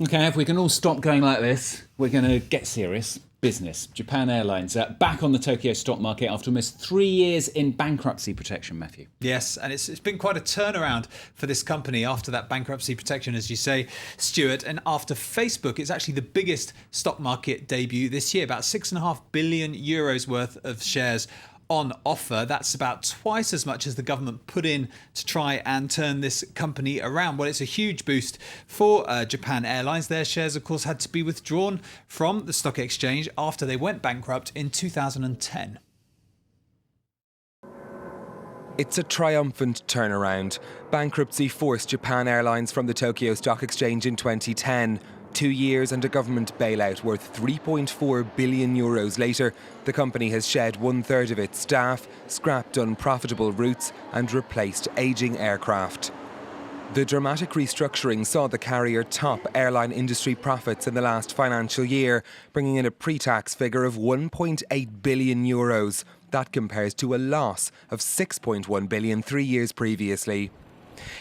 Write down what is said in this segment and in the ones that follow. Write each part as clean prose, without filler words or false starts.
Okay, if we can all stop going like this, we're going to get serious. Business. Japan Airlines back on the Tokyo stock market after almost 3 years in bankruptcy protection, Matthew. Yes, and it's been quite a turnaround for this company after that bankruptcy protection, as you say, Stuart. And after Facebook, it's actually the biggest stock market debut this year, about €6.5 billion worth of shares on offer. That's about twice as much as the government put in to try and turn this company around. Well, it's a huge boost for Japan Airlines. Their shares, of course, had to be withdrawn from the stock exchange after they went bankrupt in 2010. It's a triumphant turnaround. Bankruptcy forced Japan Airlines from the Tokyo Stock Exchange in 2010. 2 years and a government bailout worth €3.4 billion later, the company has shed 1/3 of its staff, scrapped unprofitable routes and replaced ageing aircraft. The dramatic restructuring saw the carrier top airline industry profits in the last financial year, bringing in a pre-tax figure of €1.8 billion. That compares to a loss of €6.1 billion 3 years previously.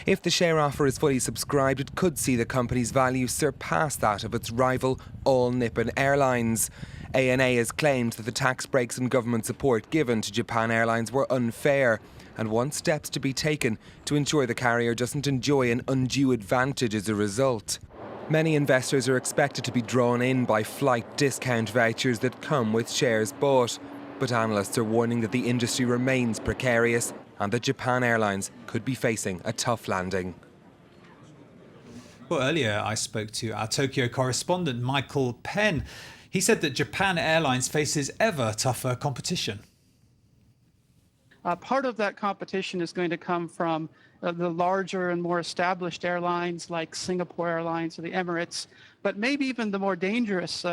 If the share offer is fully subscribed, it could see the company's value surpass that of its rival, All Nippon Airlines. ANA has claimed that the tax breaks and government support given to Japan Airlines were unfair and wants steps to be taken to ensure the carrier doesn't enjoy an undue advantage as a result. Many investors are expected to be drawn in by flight discount vouchers that come with shares bought, but analysts are warning that the industry remains precarious and that Japan Airlines could be facing a tough landing. Well, earlier I spoke to our Tokyo correspondent, Michael Penn. He said that Japan Airlines faces ever tougher competition. Part of that competition is going to come from the larger and more established airlines like Singapore Airlines or the Emirates, but maybe even the more dangerous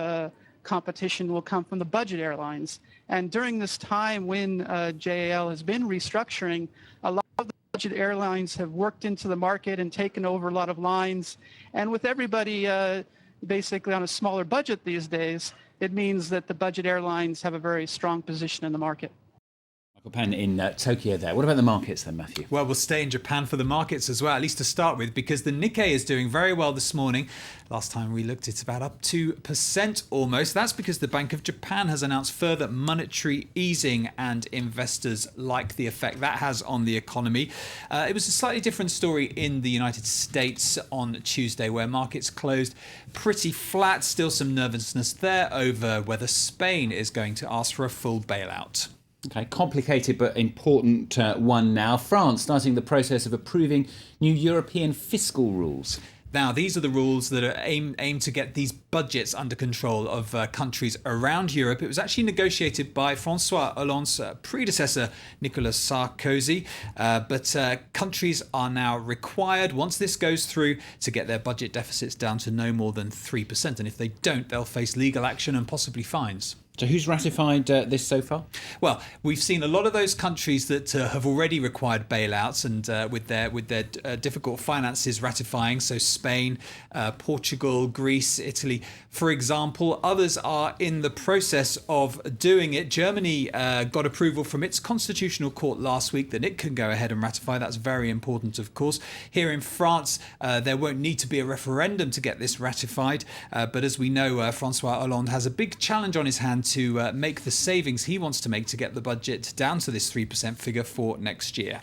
competition will come from the budget airlines. And during this time when JAL has been restructuring, a lot of the budget airlines have worked into the market and taken over a lot of lines. And with everybody basically on a smaller budget these days, it means that the budget airlines have a very strong position in the market. Penn in Tokyo there. What about the markets then, Matthew? Well, we'll stay in Japan for the markets as well, at least to start with, because the Nikkei is doing very well this morning. Last time we looked, it's about up 2% almost. That's because the Bank of Japan has announced further monetary easing, and investors like the effect that has on the economy. It was a slightly different story in the United States on Tuesday, where markets closed pretty flat. Still some nervousness there over whether Spain is going to ask for a full bailout. Okay, complicated but important one now. France starting the process of approving new European fiscal rules. Now, these are the rules that are aimed to get these budgets under control of countries around Europe. It was actually negotiated by François Hollande's predecessor, Nicolas Sarkozy. But countries are now required, once this goes through, to get their budget deficits down to no more than 3%. And if they don't, they'll face legal action and possibly fines. So who's ratified this so far? Well, we've seen a lot of those countries that have already required bailouts and with their difficult finances ratifying. So Spain, Portugal, Greece, Italy, for example. Others are in the process of doing it. Germany got approval from its constitutional court last week that it can go ahead and ratify. That's very important, of course. Here in France, there won't need to be a referendum to get this ratified. But as we know, François Hollande has a big challenge on his hands to make the savings he wants to make to get the budget down to this 3% figure for next year.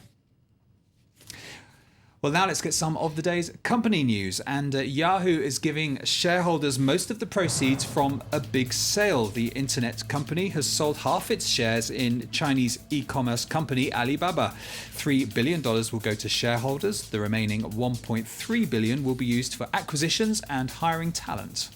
Well, now let's get some of the day's company news. And Yahoo is giving shareholders most of the proceeds from a big sale. The internet company has sold half its shares in Chinese e-commerce company Alibaba. $3 billion will go to shareholders. The remaining $1.3 billion will be used for acquisitions and hiring talent.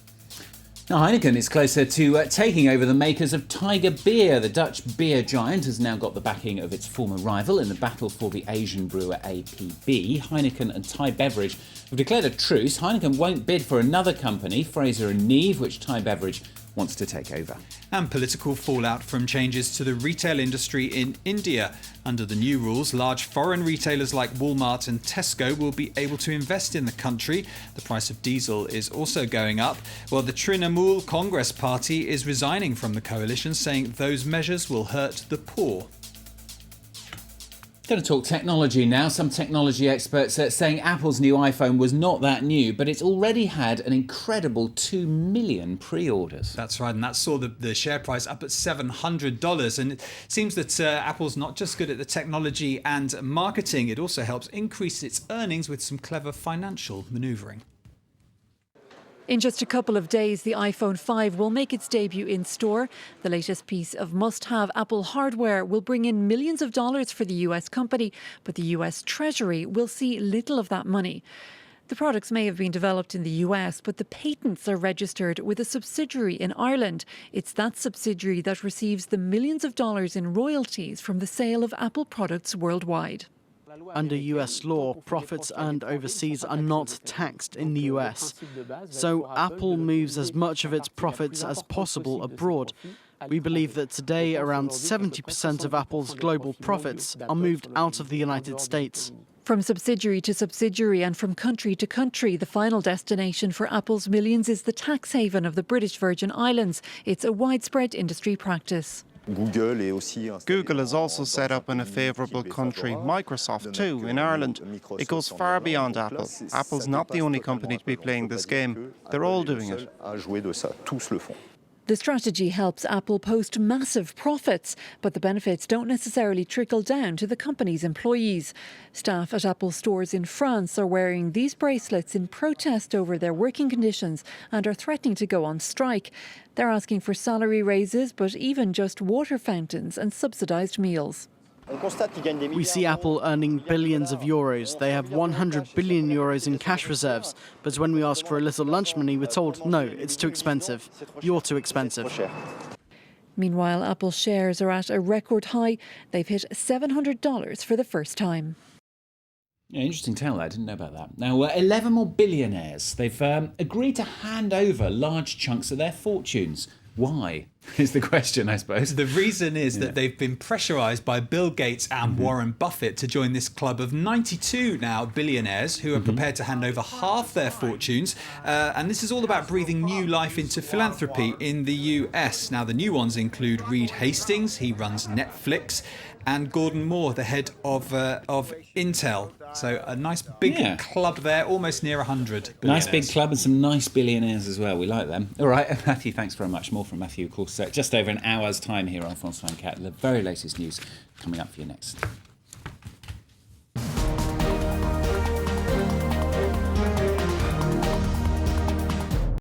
Now, Heineken is closer to taking over the makers of Tiger Beer. The Dutch beer giant has now got the backing of its former rival in the battle for the Asian brewer APB. Heineken and Thai Beverage have declared a truce. Heineken won't bid for another company, Fraser and Neave, which Thai Beverage wants to take over. And political fallout from changes to the retail industry in India. Under the new rules, large foreign retailers like Walmart and Tesco will be able to invest in the country. The price of diesel is also going up. Well, the Trinamool Congress Party is resigning from the coalition, saying those measures will hurt the poor. Going to talk technology now. Some technology experts are saying Apple's new iPhone was not that new, but it's already had an incredible 2 million pre-orders. That's right, and that saw the share price up at $700. And it seems that Apple's not just good at the technology and marketing, it also helps increase its earnings with some clever financial manoeuvring. In just a couple of days, the iPhone 5 will make its debut in store. The latest piece of must-have Apple hardware will bring in millions of dollars for the US company, but the US Treasury will see little of that money. The products may have been developed in the US, but the patents are registered with a subsidiary in Ireland. It's that subsidiary that receives the millions of dollars in royalties from the sale of Apple products worldwide. Under US law, profits earned overseas are not taxed in the US. So Apple moves as much of its profits as possible abroad. We believe that today around 70% of Apple's global profits are moved out of the United States. From subsidiary to subsidiary and from country to country, the final destination for Apple's millions is the tax haven of the British Virgin Islands. It's a widespread industry practice. Google is also set up in a favourable country, Microsoft too, in Ireland. It goes far beyond Apple. Apple's not the only company to be playing this game. They're all doing it. The strategy helps Apple post massive profits, but the benefits don't necessarily trickle down to the company's employees. Staff at Apple stores in France are wearing these bracelets in protest over their working conditions and are threatening to go on strike. They're asking for salary raises, but even just water fountains and subsidised meals. We see Apple earning billions of euros. They have 100 billion euros in cash reserves. But when we ask for a little lunch money, we're told, no, it's too expensive. You're too expensive. Meanwhile, Apple shares are at a record high. They've hit $700 for the first time. Yeah, interesting tale. I didn't know about that. Now, 11 more billionaires. They've agreed to hand over large chunks of their fortunes. Why is the question, I suppose. The reason is that they've been pressurised by Bill Gates and Warren Buffett to join this club of 92 now billionaires who are prepared to hand over half their fortunes. And this is all about breathing new life into philanthropy in the US. Now, the new ones include Reed Hastings, he runs Netflix, and Gordon Moore, the head of Intel. So a nice big club there, almost near 100 billionaires. Nice big club and some nice billionaires as well. We like them. All right, Matthew, thanks very much. More from Matthew, of course, just over an hour's time here on France 24. The very latest news coming up for you next.